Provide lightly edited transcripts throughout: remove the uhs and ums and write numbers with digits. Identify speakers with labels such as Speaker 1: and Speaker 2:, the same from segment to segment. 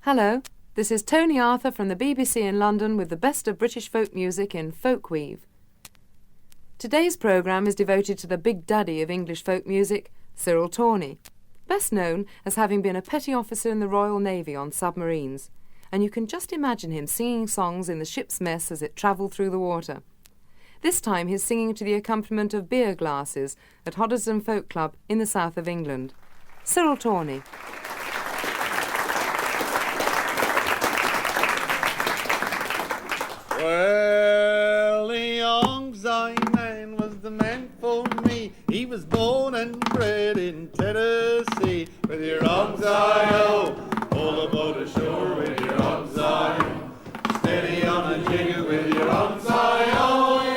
Speaker 1: Hello, this is Toni Arthur from the BBC in London with the best of British folk music in Folkweave. Today's programme is devoted to the big daddy of English folk music, Cyril Tawney, best known as having been a petty officer in the Royal Navy on submarines, and you can just imagine him singing songs in the ship's mess as it travelled through the water. This time he's singing to the accompaniment of beer glasses at Hoddesdon Folk Club in the south of England. Cyril Tawney.
Speaker 2: Well, the young man was the man for me. He was born and bred in Tennessee. With your arms I all about ashore with your arms I steady on a jigger with your arms I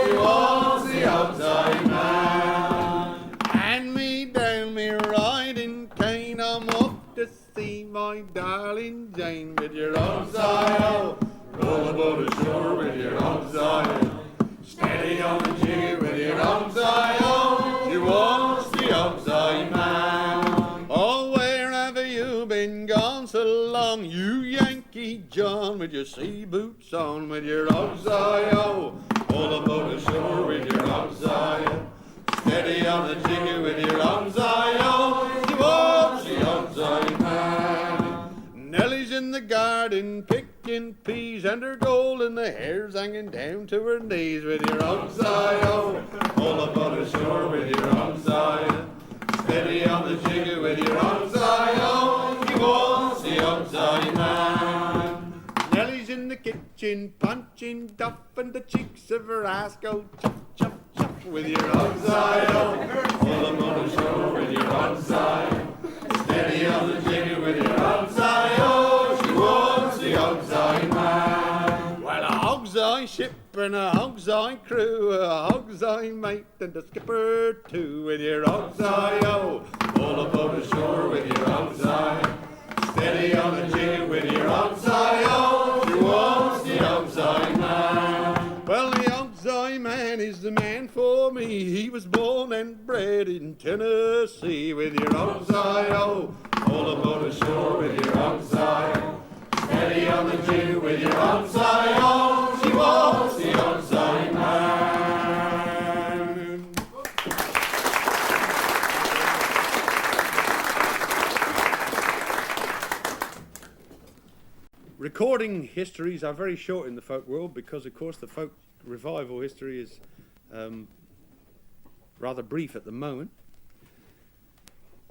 Speaker 2: you was the arms I man. Hand me down me riding cane, I'm off to see my darling Jane with your arms I roll about ashore with your arms I steady on the jigger with your arms I you was the arms I man. Oh, where have you been gone so long, you Yankee John, with your sea boots on, with your arms I all about ashore with your arms I steady on the jigger with your arms I you was the arms I man. Nellie's in the garden picking peas, and her golden hair's hanging down to her knees, with your arms I all about ashore with your arms I steady on the jigger with your arms I you was the arms I man. Nellie's in the kitchen punching duff, and the cheeks of her ass go chop chop chop, with your arms I all about ashore with your arms I steady on the jigger with your arms I she was the Hogs I man. Well, a Hogs I ship and a Hogs I crew, a Hogs I mate and a skipper too, with your Hogs I all about ashore with your Hogs I steady on the jigger with your Hogs I she was the Hogs I man. Well, the Hogs I man is the man for me. He was born and bred in Tennessee, with your Hogs I all about ashore with your Hogs I steady on the jigger with your Hogs I she was the Hogs I man. Recording histories are very short in the folk world because, of course, the folk revival history is rather brief at the moment.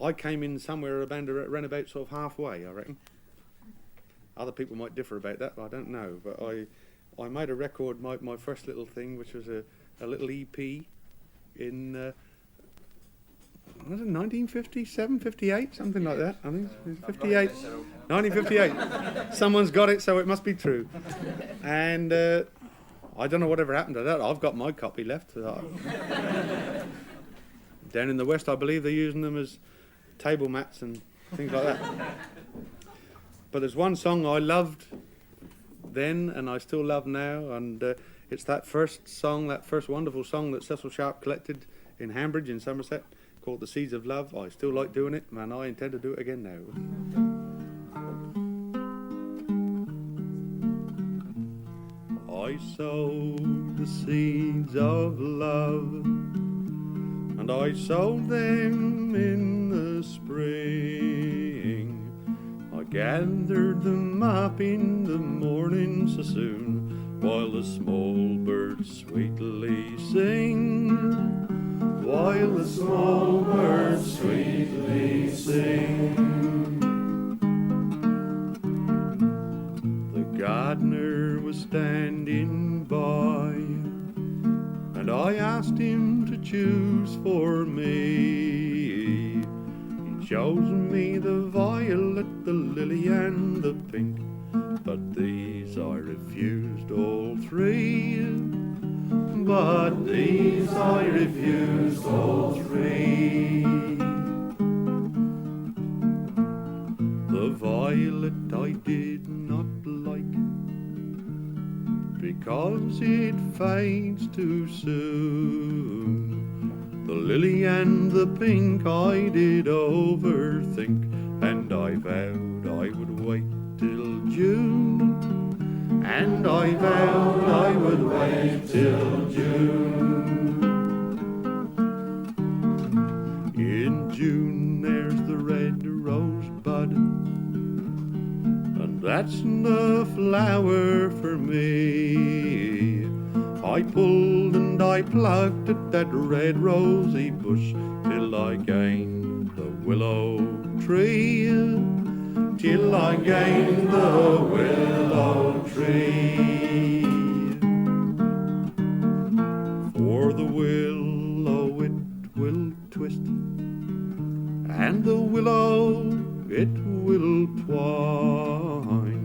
Speaker 2: I came in somewhere around about sort of halfway, I reckon. Other people might differ about that, I don't know. But I made a record, my first little thing, which was a little EP in, was it 1957, 58, something like that, I think. It was 58, 1958. Someone's got it, so it must be true. And I don't know whatever happened to that. I've got my copy left. Down in the West, I believe they're using them as table mats and things like that. But there's one song I loved then and I still love now, and it's that first song, that first wonderful song that Cecil Sharp collected in Hambridge in Somerset, called The Seeds of Love. I still like doing it, and I intend to do it again now. I sowed the seeds of love, and I sowed them in the spring. I gathered them up in the morning so soon, while the small birds sweetly sing. While the small birds sweetly sing. The gardener was standing by, and I asked him to choose for me. He chose me the violet, the lily and the pink, but these I refused all three. But these I refused all three. The violet I did not like, because it fades too soon. The lily and the pink I did overthink, and I vowed I would wait till June, and I vowed I would wait till June. In June there's the red rosebud, and that's the flower for me. I pulled and I plucked at that red rosy bush till I gained the willow tree, till I gained the willow tree. For the willow it will twist, and the willow it will twine.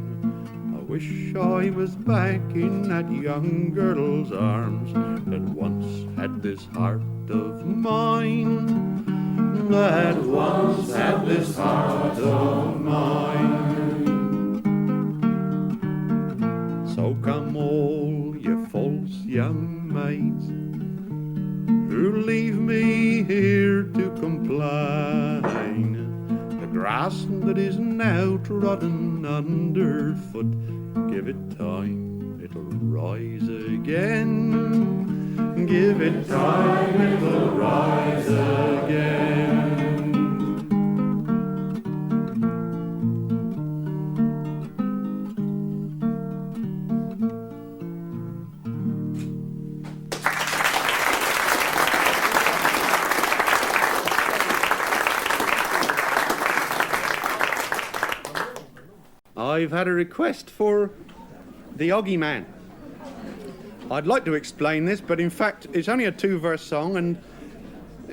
Speaker 2: I wish I was back in that young girl's arms that once had this heart of mine, that once had this heart of mine. So come all you false young maids who leave me here to complain, the grass that is now trodden underfoot, give it time, it'll rise again. Give it time, it'll rise again. I've had a request for the Oggie Man. I'd like to explain this, but in fact it's only a two-verse song, and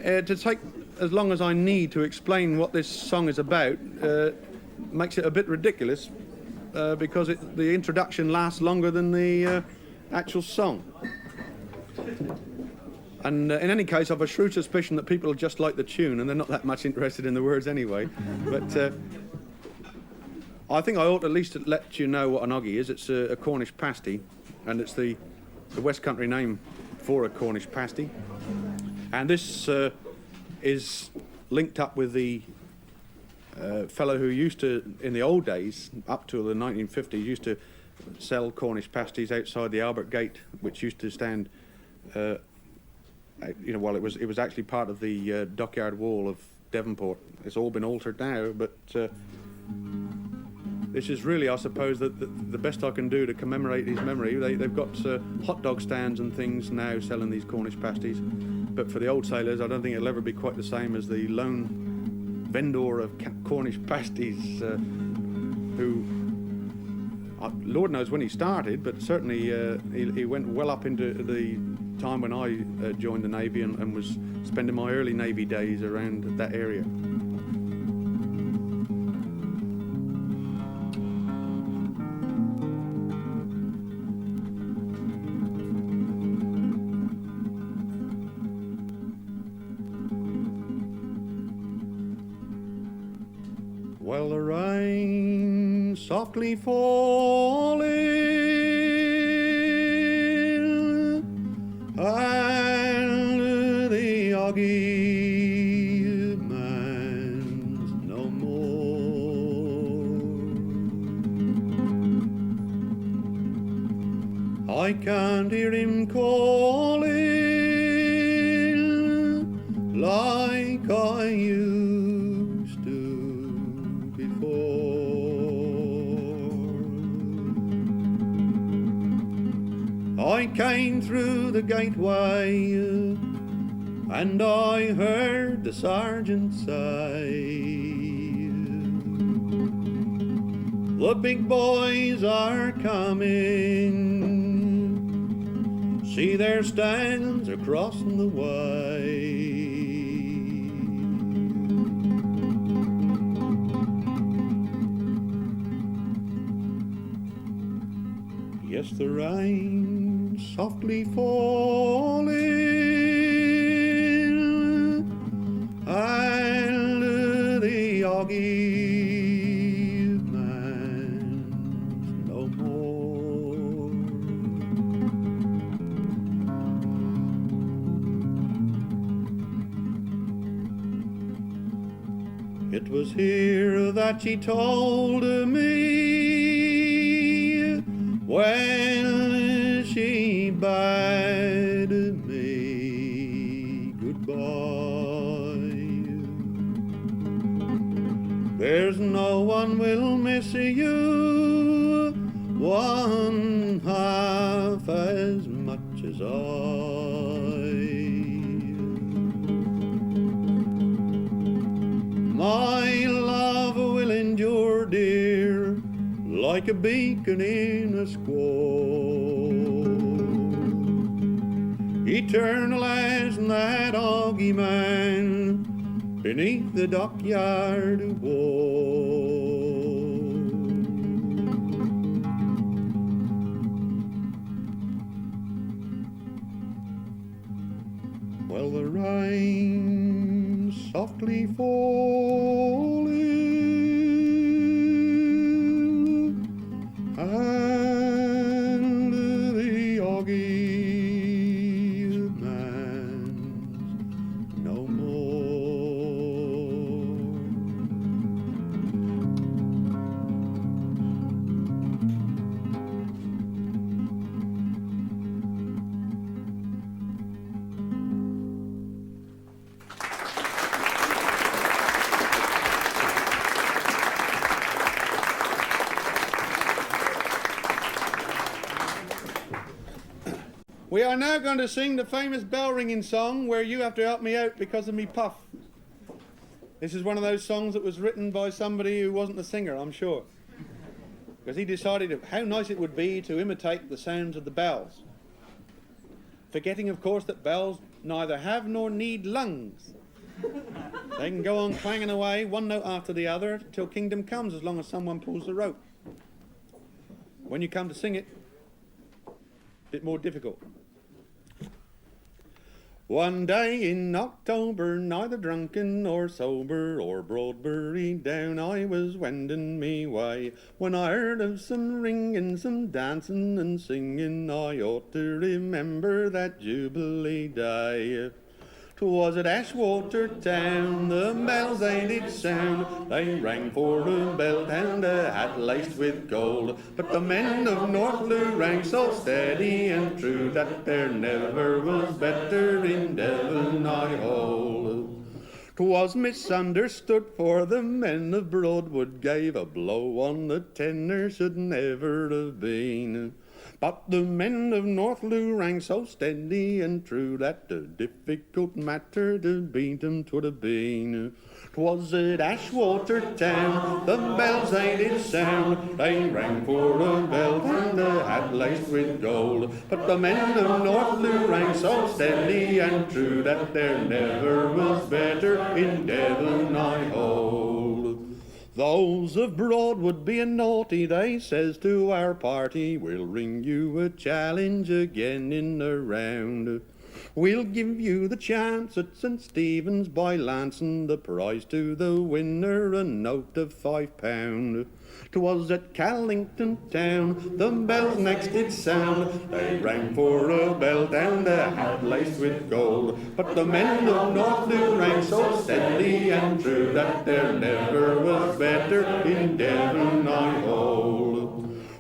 Speaker 2: to take as long as I need to explain what this song is about makes it a bit ridiculous, because the introduction lasts longer than the actual song. And in any case, I've a shrewd suspicion that people just like the tune and they're not that much interested in the words anyway. But I think I ought at least to let you know what an Oggie is. It's a Cornish pasty, and it's the West Country name for a Cornish pasty. And this is linked up with the fellow who used to, in the old days, up to the 1950s, used to sell Cornish pasties outside the Albert Gate, which used to stand, well, it was actually part of the dockyard wall of Devonport. It's all been altered now, but this is really, I suppose, the best I can do to commemorate his memory. They've got hot dog stands and things now selling these Cornish pasties, but for the old sailors, I don't think it'll ever be quite the same as the lone vendor of Cornish pasties, who, Lord knows when he started, but certainly he went well up into the time when I joined the Navy and was spending my early Navy days around that area. Well, the rain softly falling, and the Oggie man's no more. I can't hear him calling like I used to. I came through the gateway and I heard the sergeant say, the big boys are coming, see their stands are crossing the way. Yes, the rain softly falling, and the Oggie man's no more. It It was here that she told me when she bade me goodbye. There's no one will miss you one half as much as I. My love will endure, dear, like a beacon in a squall, eternal as that Oggie man beneath the dockyard wall. Well, the rain softly falling, and the Oggie man's no more. We are now going to sing the famous bell ringing song where you have to help me out because of me puff. This is one of those songs that was written by somebody who wasn't a singer, I'm sure. Because he decided how nice it would be to imitate the sounds of the bells. Forgetting, of course, that bells neither have nor need lungs. They can go on clanging away, one note after the other, till kingdom comes, as long as someone pulls the rope. When you come to sing it, a bit more difficult. One day in October, neither drunken nor sober, or Broadbury down I was wending me way, when I heard of some ringing, some dancing and singing. I ought to remember that Jubilee day. 'Twas at Ashwater town, the bells they did sound. They rang for a belt and a hat laced with gold. But the men of Northloo rang so steady and true that there never was better in Devon, I hold. 'Twas misunderstood, for the men of Broadwood gave a blow on the tenor should never have been. But the men of Northloo rang so steady and true that a difficult matter to beat 'em 'twould have been. 'Twas at Ashwater town, the bells they did sound. They rang for a belt and a hat laced with gold. But the men of Northloo rang so steady and true that there never was better in Devon, I hold. Those of Broadwood being naughty, they says to our party, we'll ring you a challenge again in the round. We'll give you the chance at St. Stephen's by Lancing, the prize to the winner a note of £5. 'Twas at Callington town, the bells next did sound. They rang for a belt and a hat laced with gold. But the men of Northloo rang so steady and true that there never was better in Devon, I hold.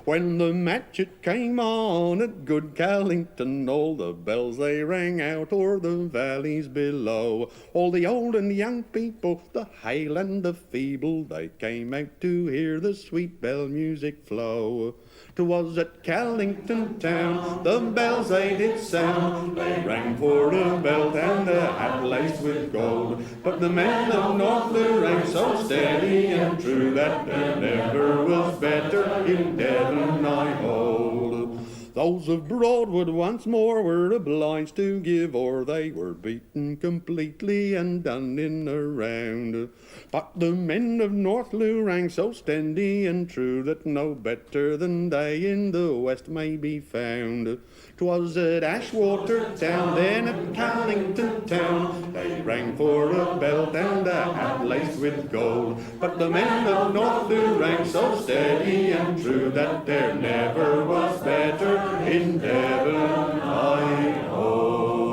Speaker 2: When the match it came on at good Callington, all the bells they rang out o'er the valleys below. All the old and young people, the hale and the feeble, they came out to hear the sweet bell music flow. 'Twas at Callington town, the bells they did sound. They rang for a belt and a hat laced with gold. But the men of Northloo rang so steady and true that there never was better in Devon, I hold. Those of Broadwood once more were obliged to give o'er. They were beaten completely and done in a round. But the men of Northloo rang so steady and true that no better than they in the west may be found. 'Twas at Ashwater town, then at Callington town. They rang for a belt and a hat laced with gold. But the men of Northloo rang so steady and true that there never was better in Devon, I hold.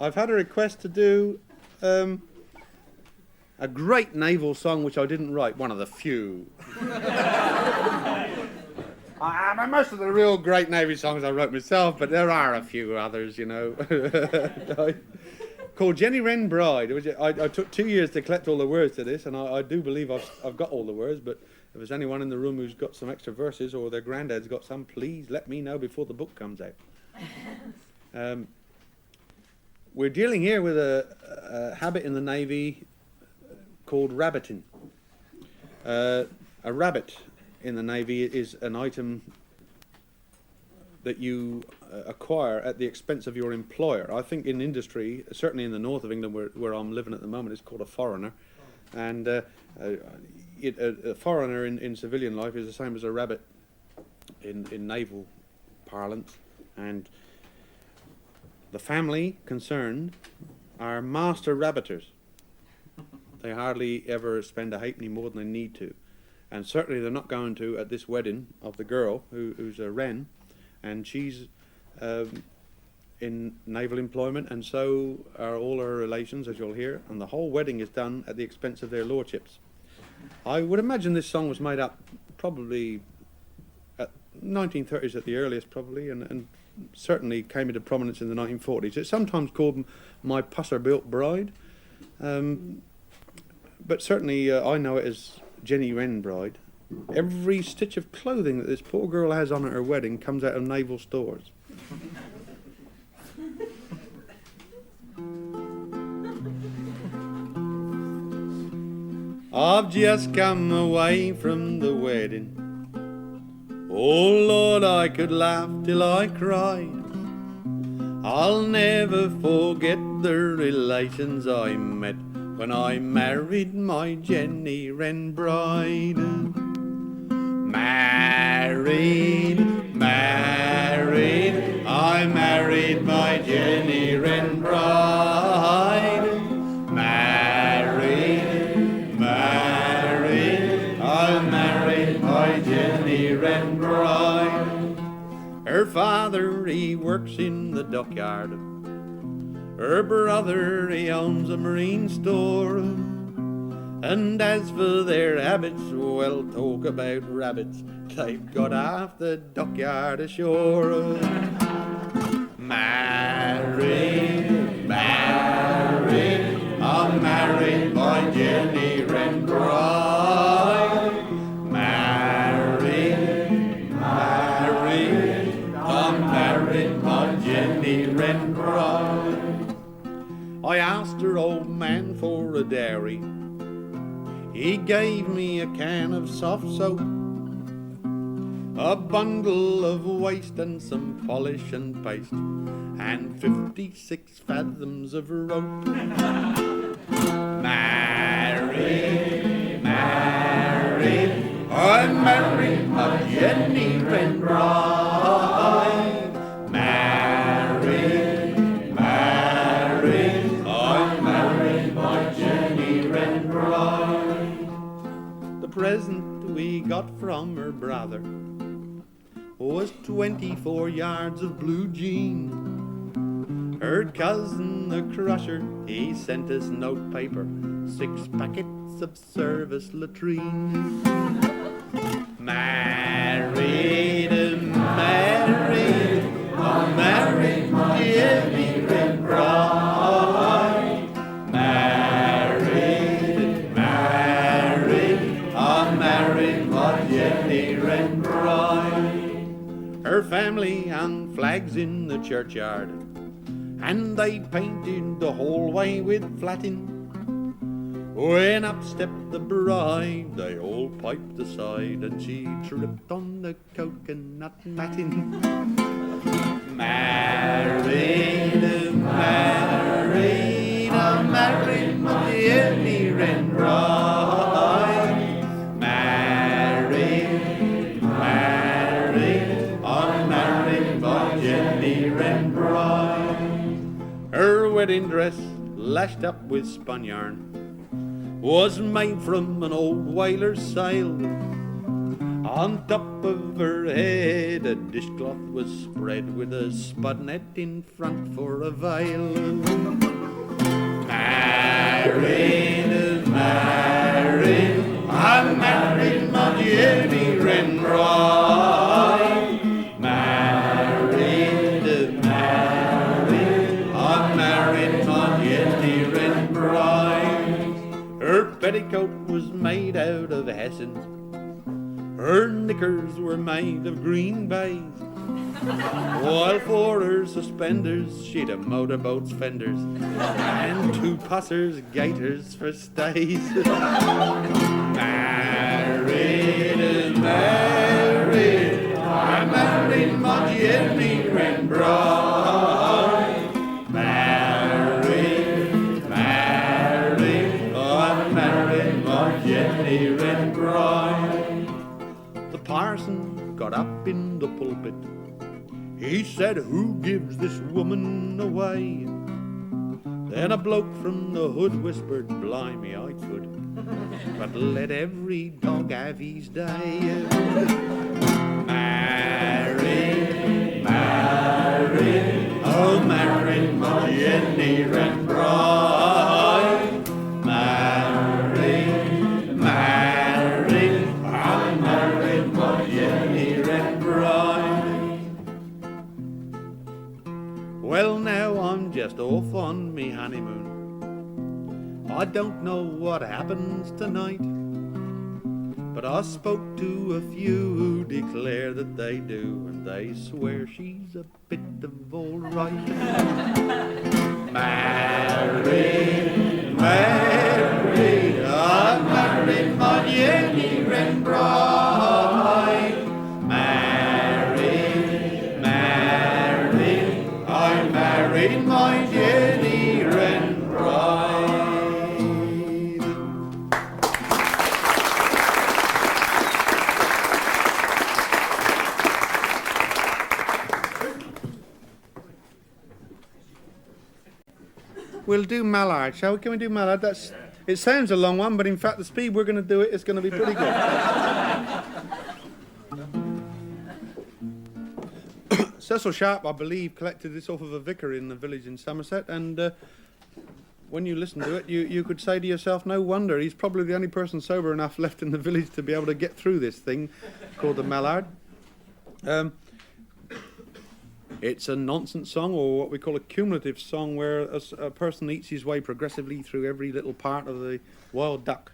Speaker 2: I've had a request to do a great naval song which I didn't write, one of the few. Most of the real great Navy songs I wrote myself, but there are a few others, you know. Called Jenny Wren Bride. I took 2 years to collect all the words to this, and I do believe I've got all the words, but if there's anyone in the room who's got some extra verses or their granddad's got some, please let me know before the book comes out. We're dealing here with a habit in the Navy called rabbiting. A rabbit in the Navy is an item that you acquire at the expense of your employer. I think in industry, certainly in the north of England where I'm living at the moment, it's called a foreigner. And a foreigner in civilian life is the same as a rabbit in naval parlance. And the family concerned are master rabbiters. They hardly ever spend a halfpenny more than they need to. And certainly they're not going to at this wedding of the girl who's a wren, and she's in naval employment, and so are all her relations, as you'll hear, and the whole wedding is done at the expense of their lordships. I would imagine this song was made up probably at 1930s at the earliest, probably, and certainly came into prominence in the 1940s. It's sometimes called My Pusser-Built Bride, but certainly I know it as Jenny Wren Bride. Every stitch of clothing that this poor girl has on at her wedding comes out of naval stores. I've just come away from the wedding. Oh Lord, I could laugh till I cried. I'll never forget the relations I met when I married my Jenny Wren Bride. Married, I married my Jenny Wren Bride. Married, I married my Jenny Wren Bride. Her father, he works in the dockyard. Her brother, he owns a marine store. And as for their habits, well, talk about rabbits. They've got half the dockyard ashore. Married, I'm married my Jenny Wren Bride. Married, I'm married my Jenny Wren Bride. I asked her old man for a dowry. He gave me a can of soft soap, a bundle of waste and some polish and paste, and 56 fathoms of rope. Married, I'm married my Jenny Wren Bride. Married, I'm married my Jenny Wren Bride. The present we got from her brother was 24 yards of blue jean. Her cousin, the crusher, he sent us note paper, 6 packets of service latrine. Married, I'm married my Jenny Wren Bride. Married, I'm married my Jenny Wren Bride. Her family hung flags in the churchyard, and they painted the whole way with flatting. When up stepped the bride, they all piped aside, and she tripped on the coconut matting. Married, I'm married my Jenny Wren Bride. Married, I'm married my Jenny Wren Bride. Her wedding dress, lashed up with spun yarn, was made from an old whaler's sail. On top of her head a dishcloth was spread with a spud net in front for a veil. Married, married, I'm married, my Jenny Wren bride. Married, married, I'm married, my Jenny Wren bride. Her petticoat was made out of Hessen. Her knickers were made of green baize, while for her suspenders she'd a motorboat's fenders and two passers' gaiters for stays. Married, married, I'm married, my Jenny Wren bride. Married, married, I'm married, my Jenny Wren bride. The parson got up in the pulpit. He said, who gives this woman away? Then a bloke from the hood whispered, blimey, I could, but let every dog have his day. Married, married, oh married, my Jenny Wren bride. Married, married, I'm married, my Jenny Wren bride. Well, now I'm just off on me honeymoon. I don't know what happens tonight, but I spoke to a few who declare that they do, and they swear she's a bit of all right. Married, married, I'm married, my Jenny Wren bride. Married, married, I'm married, my Jenny Wren bride. We'll do Mallard, shall we? Can we do Mallard? It sounds a long one, but in fact the speed we're going to do it is going to be pretty good. Cecil Sharp, I believe, collected this off of a vicar in the village in Somerset, and when you listen to it, you could say to yourself, no wonder, he's probably the only person sober enough left in the village to be able to get through this thing called the Mallard. It's a nonsense song, or what we call a cumulative song, where a person eats his way progressively through every little part of the wild duck.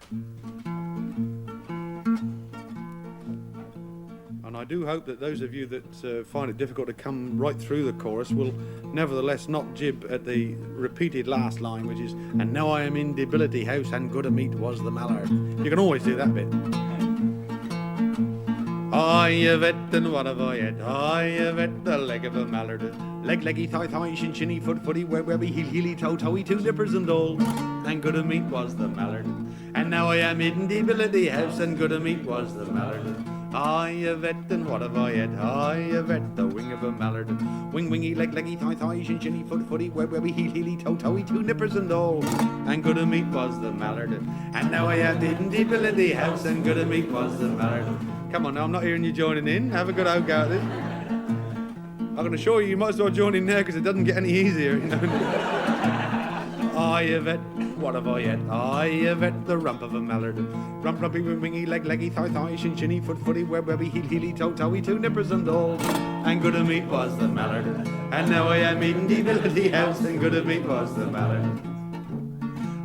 Speaker 2: And I do hope that those of you that find it difficult to come right through the chorus will nevertheless not jib at the repeated last line, which is, and now I am in debility house, and good a meat was the mallard. You can always do that bit. I have et and what have I et? I have et the leg of a mallard. Leg, leggy, thigh, thigh, shin, shinny, foot, footy, web, webby, heel, heely, toe, toey, two nippers and all. And good a meat was the mallard. And now I am in debility house, and good a meat was the mallard. I have et and what have I et? I have et the wing of a mallard. Wing, wingy, leg, leggy, thigh, thigh, shin, shinny, foot, footy, web, webby, heel, heely, toe, toey, two nippers and all. And good a meat was the mallard. And now I am in debility house, and good a meat was the mallard. Come on now, I'm not hearing you joining in. Have a good old go at this. I can assure you might as well join in there, because it doesn't get any easier, you know. I have et, what have I et? I have et the rump of a mallard. Rump, rumpy, wingy, leg, leggy, thigh, thigh, shin, shinny, foot, footy, web, webby, heel, heely, toe, toey, two nippers and all. And good a meat was the mallard. And now I am eating debility house, and good a meat was the mallard.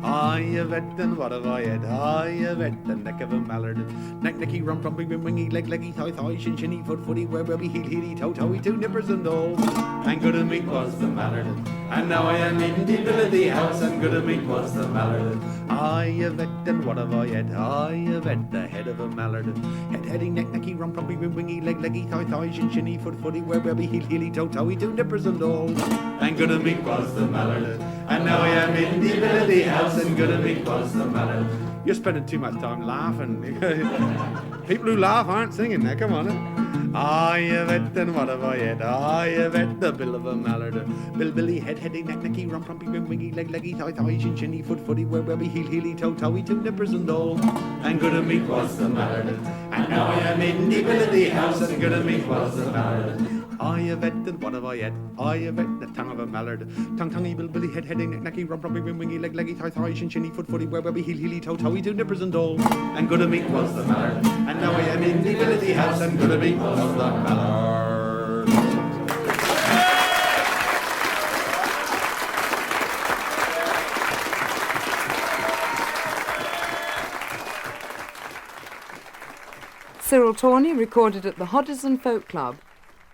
Speaker 2: I have et and what have I et? I have et the neck of a mallard. Neck, necky, rump, rumpy, wingy, leg, leggy, thigh, thigh, shin, shinny, foot, footy, web, webby, heel, heely, toe, toey, two nippers and all. And good a meat was the mallard. And now I am in debility house, and good a meat was the mallard. I have et and what have I et? I have et the head of a mallard. Head, heading, neck, necky, rump, rumpy, wingy, leg, leggy, thigh, thigh, shin, shinny, foot, footy, web, webby, heel, heely, toe, toey, two nippers and all. And good a meat was the mallard. And now I am in debility house, and good a meat was the mallard. You're spending too much time laughing. People who laugh aren't singing now, come on. I have et and what have I et? I have et the bill of a mallard. Bill billy head heady neck necky rump rumpy ring wingy leg leggy thigh thigh shin shinny foot footy webby heel heely toe toey two nippers and all. And good of meat was the mallard. And now I am in the ability house and good of meat was the mallard. I have et and what have I et? I have et the tongue of a mallard. Tongue tonguey bill billy head heady neck necky rump rumpy ring wingy leg leggy thigh thigh shin shinny foot footy webby heel heely toe toey two nippers and all. And good of meat was the mallard. And now I am in the ability house and good of meat was the mallard.
Speaker 1: Cyril Tawney recorded at the Hoddesdon Folk Club.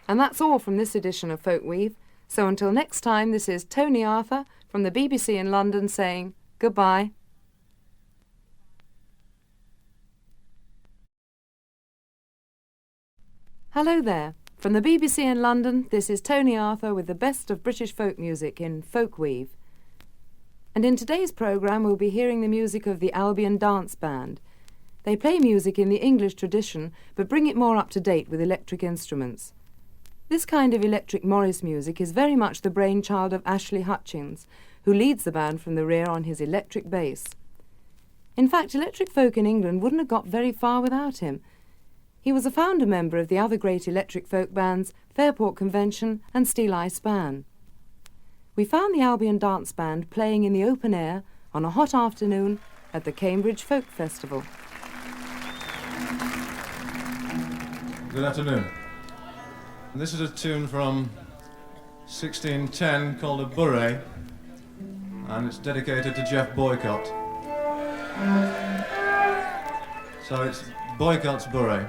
Speaker 1: And that's all from this edition of Folkweave. So until next time, this is Toni Arthur from the BBC in London saying goodbye. Hello there. From the BBC in London, this is Toni Arthur with the best of British folk music in Folkweave. And in today's programme we'll be hearing the music of the Albion Dance Band. They play music in the English tradition, but bring it more up to date with electric instruments. This kind of electric Morris music is very much the brainchild of Ashley Hutchings, who leads the band from the rear on his electric bass. In fact, electric folk in England wouldn't have got very far without him. He was a founder member of the other great electric folk bands, Fairport Convention and Steel Eye Span. We found the Albion Dance Band playing in the open air on a hot afternoon at the Cambridge Folk Festival.
Speaker 3: Good afternoon. This is a tune from 1610 called a Bourrée, and it's dedicated to Jeff Boycott. So it's Boycott's Bourrée.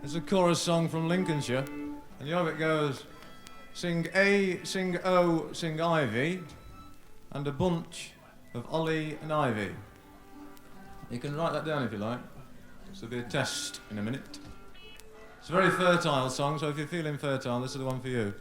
Speaker 3: It's a chorus song from Lincolnshire, and the of it goes, sing A, sing O, sing Ivy, and a bunch of Ollie and Ivy. You can write that down if you like. This will be a test in a minute. It's a very fertile song, so if you're feeling fertile, this is the one for you.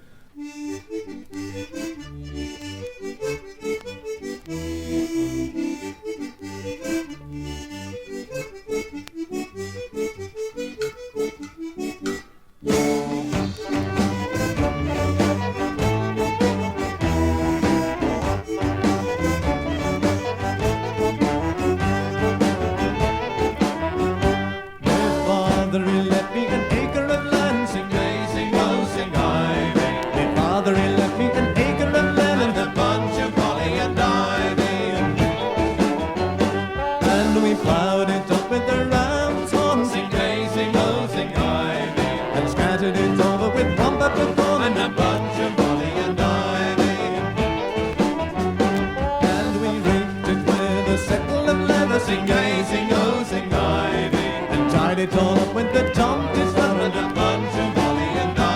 Speaker 2: Father, he left me an acre of land.
Speaker 3: started it over with one peppercorn and a bunch of holly and ivy. And we wreathed it with a settle of leather, sing a, sing oh, sing ivy. And tied it all up with the tomty's feather and a bunch of holly and ivy.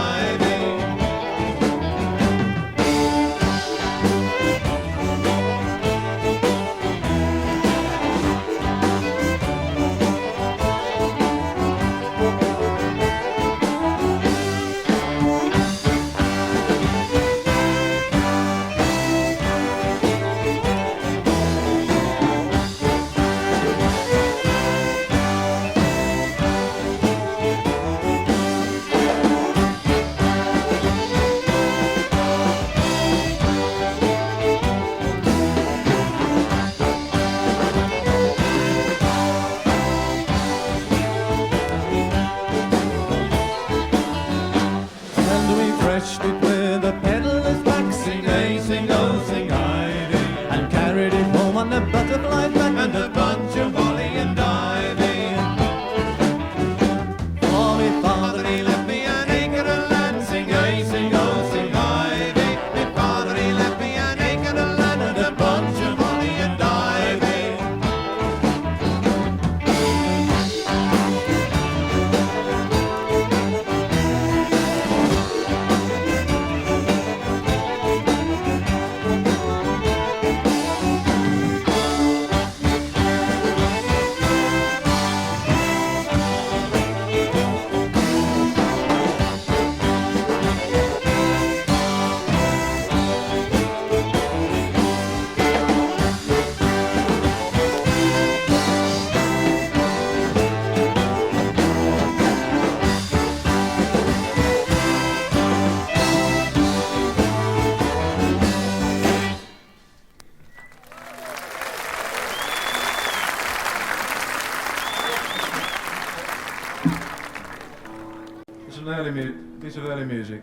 Speaker 3: Piece of early music,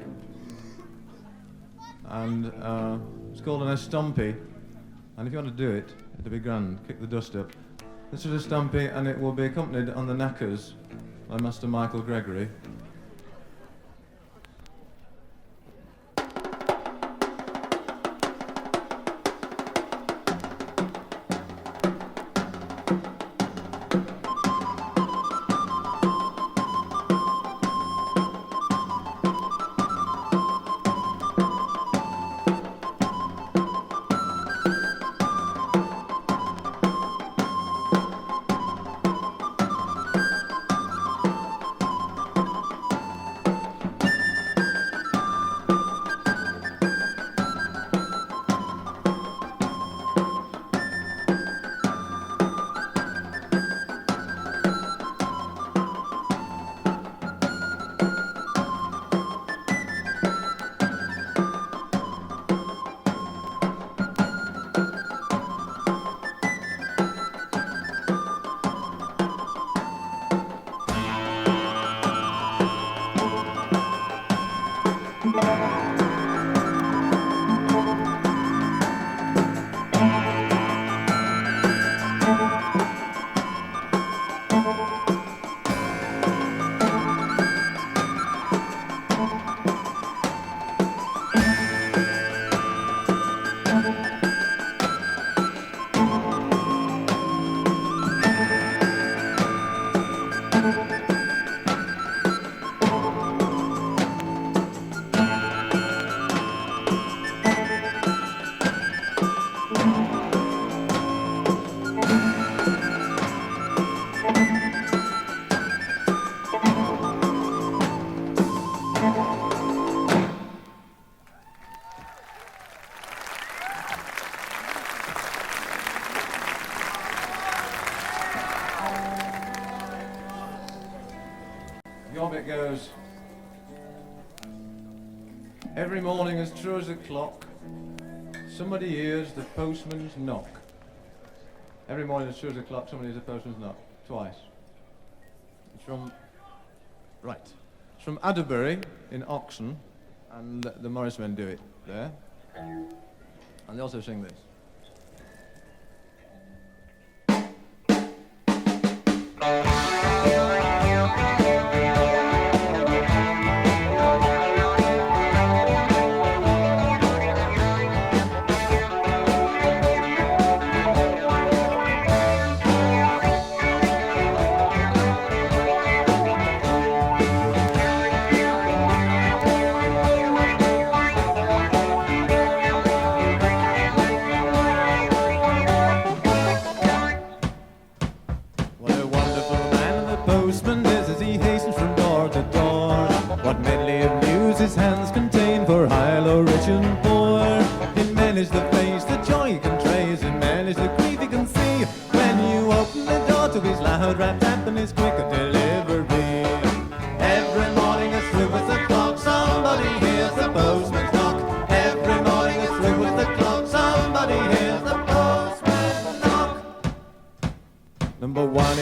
Speaker 3: and it's called an Estampe, and if you want to do it, it'll be grand, kick the dust up. This is Estampe, and it will be accompanied on the knackers by Master Michael Gregory. It goes, every morning as true as a clock, somebody hears the postman's knock. Every morning as true as a clock, somebody hears the postman's knock. Twice. It's from, right, it's from Adderbury in Oxon, and the Morris men do it there. And they also sing this.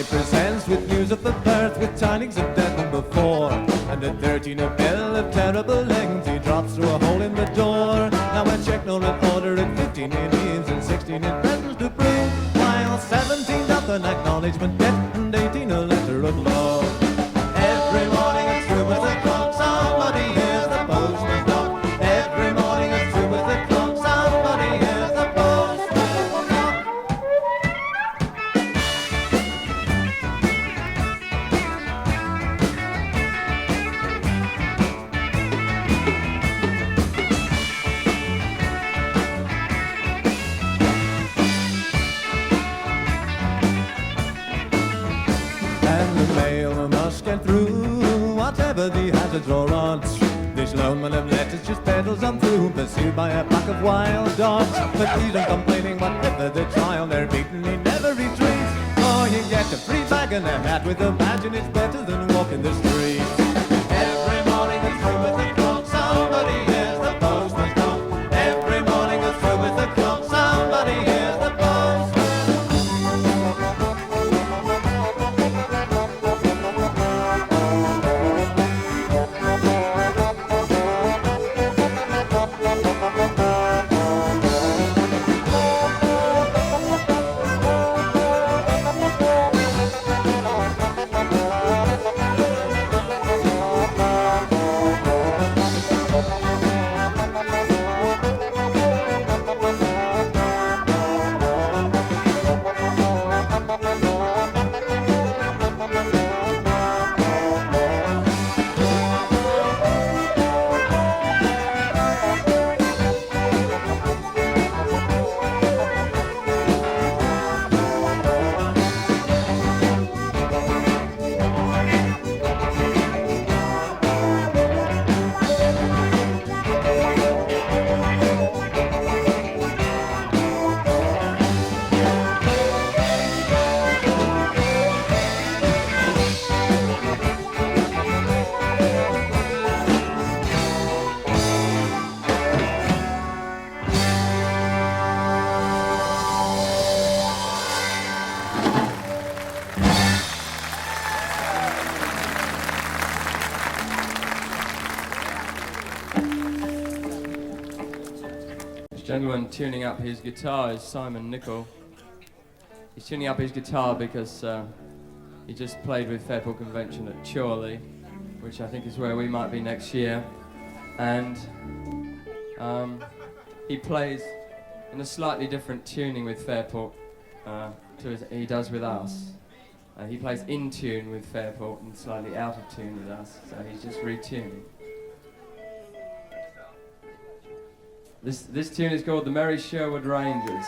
Speaker 3: it presents with news of the birth, with tidings of death than before. And at 13 a bill of terrible length, he drops through a hole in the door. Now a check nor an order, at 15 he leaves, and 16 in presence to prove, while 17 doth an acknowledgement get, and 18 a letter of love. Every morning it's through with the clock, somebody hears the postman knock. Every morning it's through with the clock, somebody hears the postman knock. And the mail must get through, whatever the hazards or odds. This lone man of letters just pedals on through, pursued by a pack of wild dogs. But these are complaining whatever the trial, they're beaten, he never retreats. Oh, you get a free bag and a hat with a badge, and it's better than walking the streets. Every morning it's through with the clock, somebody hears the postman's knock. Every morning it's through with the clock, somebody hears the postman's
Speaker 4: gentleman tuning up his guitar is Simon Nicol. He's tuning up his guitar because he just played with Fairport Convention at Chorley, which I think is where we might be next year. And he plays in a slightly different tuning with Fairport to as he does with us. He plays in tune with Fairport and slightly out of tune with us, so he's just retuning. This tune is called The Merry Sherwood Rangers.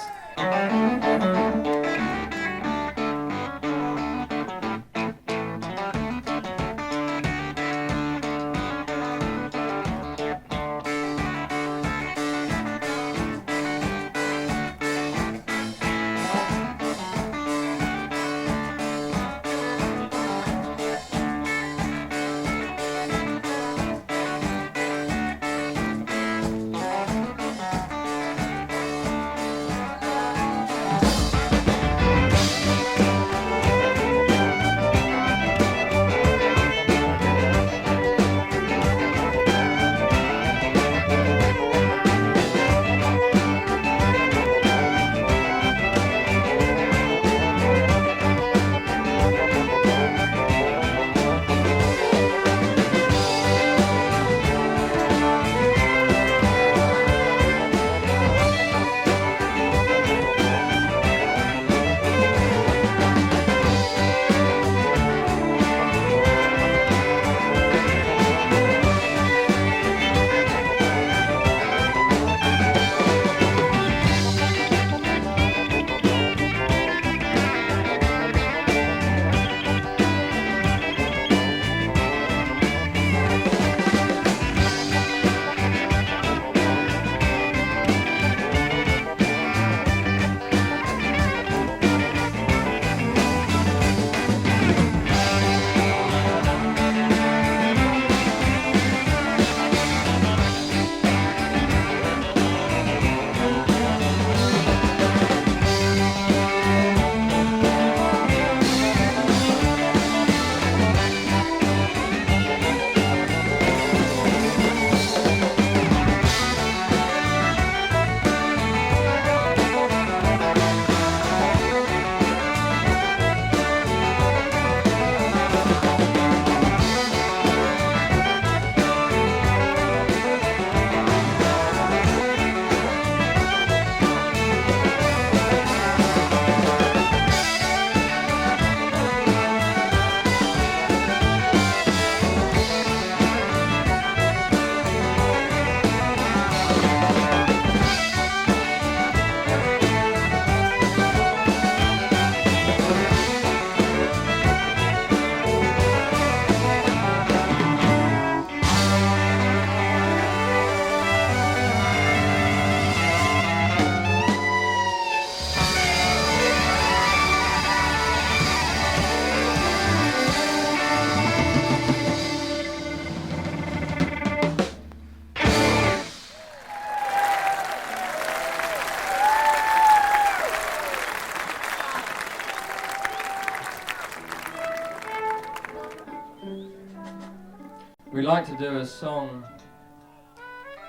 Speaker 4: like to do a song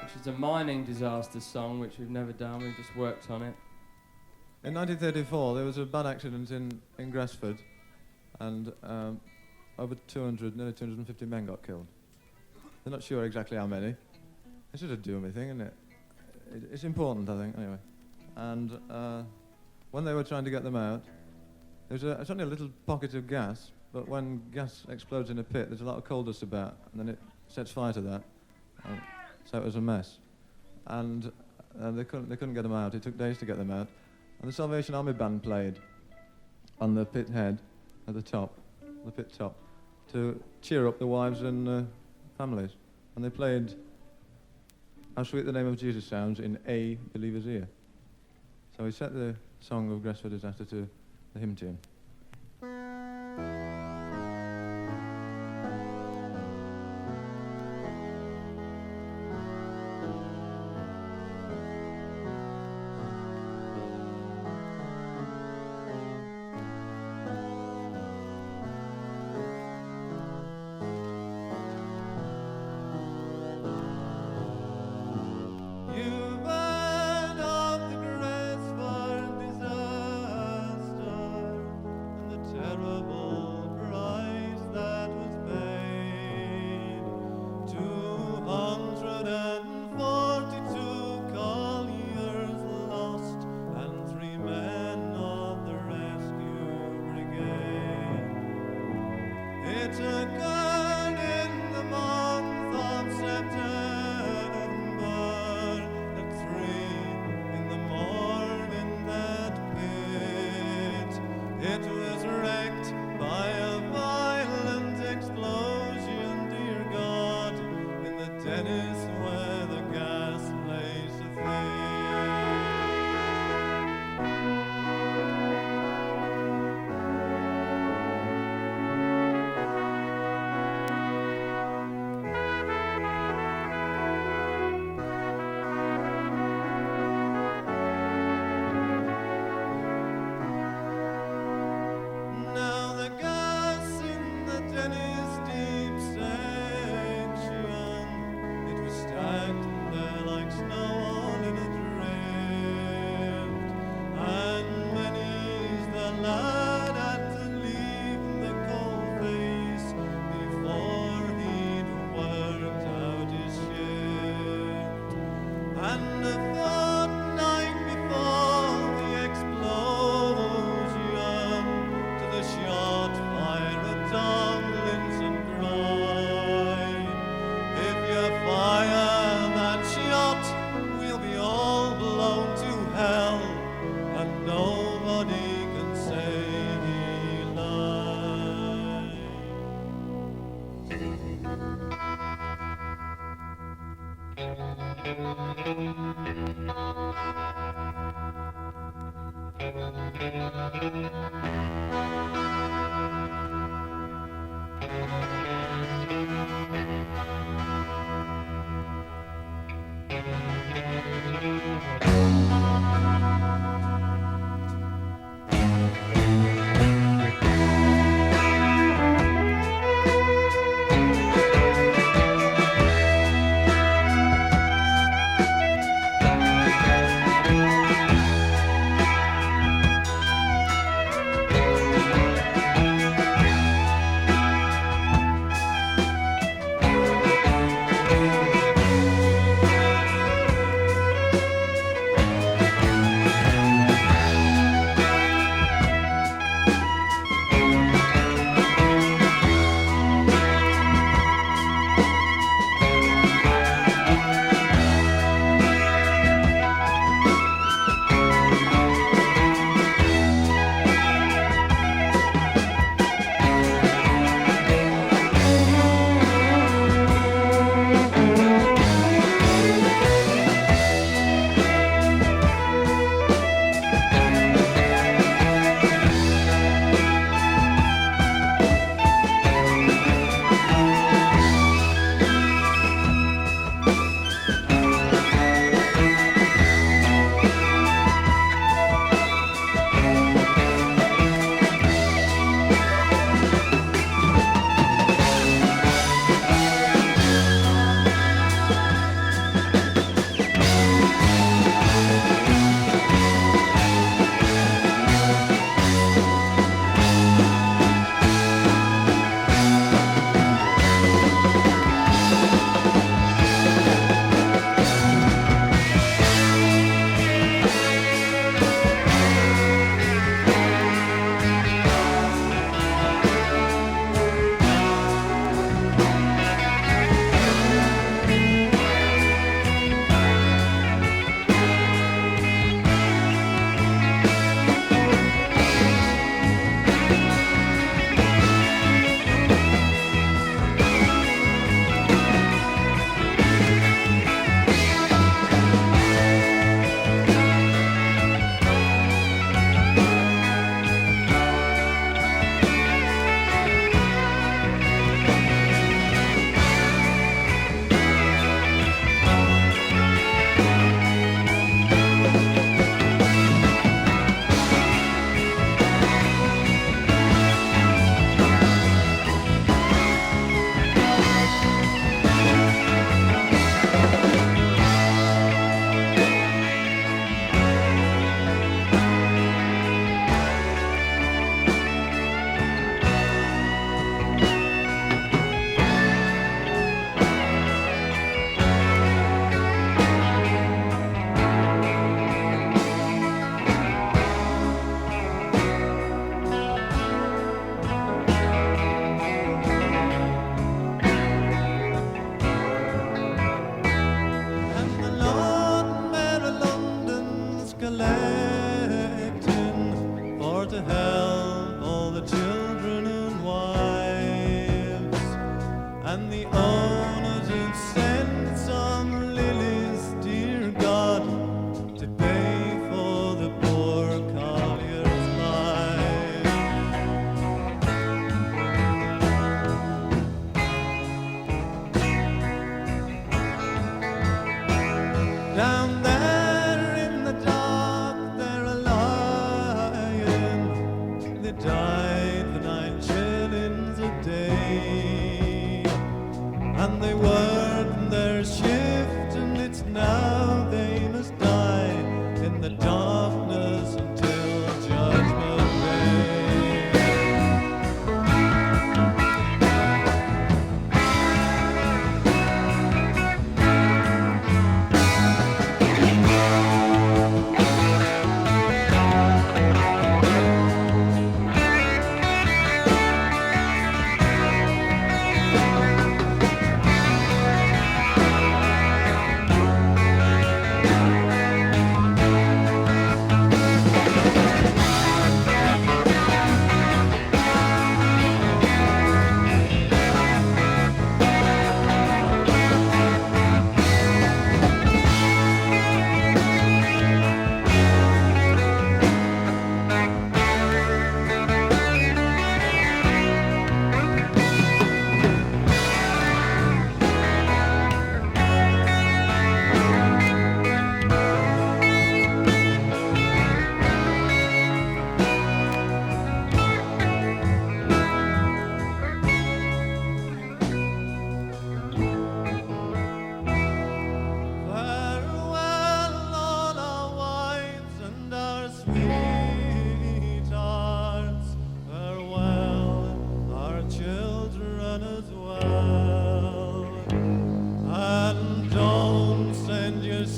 Speaker 4: which is a mining disaster song, which we've never done. We've just worked on it.
Speaker 3: In 1934, there was a bad accident in Gresford, and over 200, nearly 250 men got killed. They're not sure exactly how many. It's just a doomy thing, isn't it? It's important, I think, anyway. And when they were trying to get them out, there's only a little pocket of gas, but when gas explodes in a pit, there's a lot of coal dust about, and then it sets fire to that. So it was a mess. And they couldn't get them out. It took days to get them out. And the Salvation Army band played on the pit head at the top, the pit top, to cheer up the wives and families. And they played How Sweet the Name of Jesus Sounds in A Believer's Ear. So we set the song of Gresford Disaster to the hymn tune.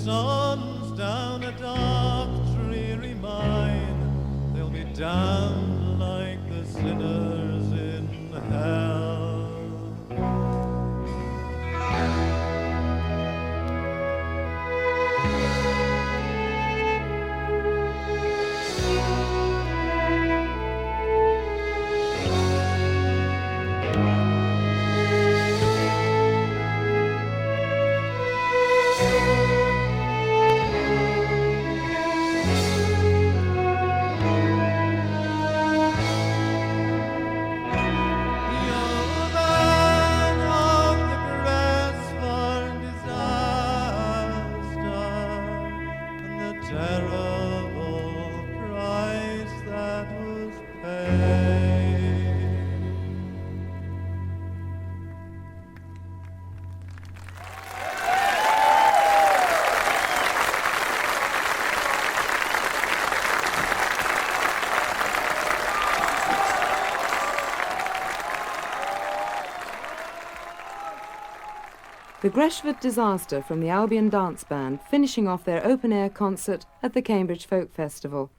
Speaker 3: sun's down a dark, dreary mine, they'll be damned like the sinners in hell.
Speaker 1: The Gresford Disaster from the Albion Dance Band finishing off their open-air concert at the Cambridge Folk Festival,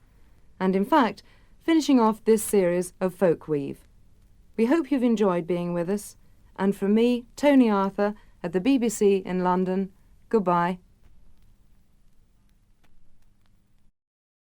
Speaker 1: and in fact, finishing off this series of Folkweave. We hope you've enjoyed being with us, and from me, Toni Arthur, at the BBC in London, goodbye.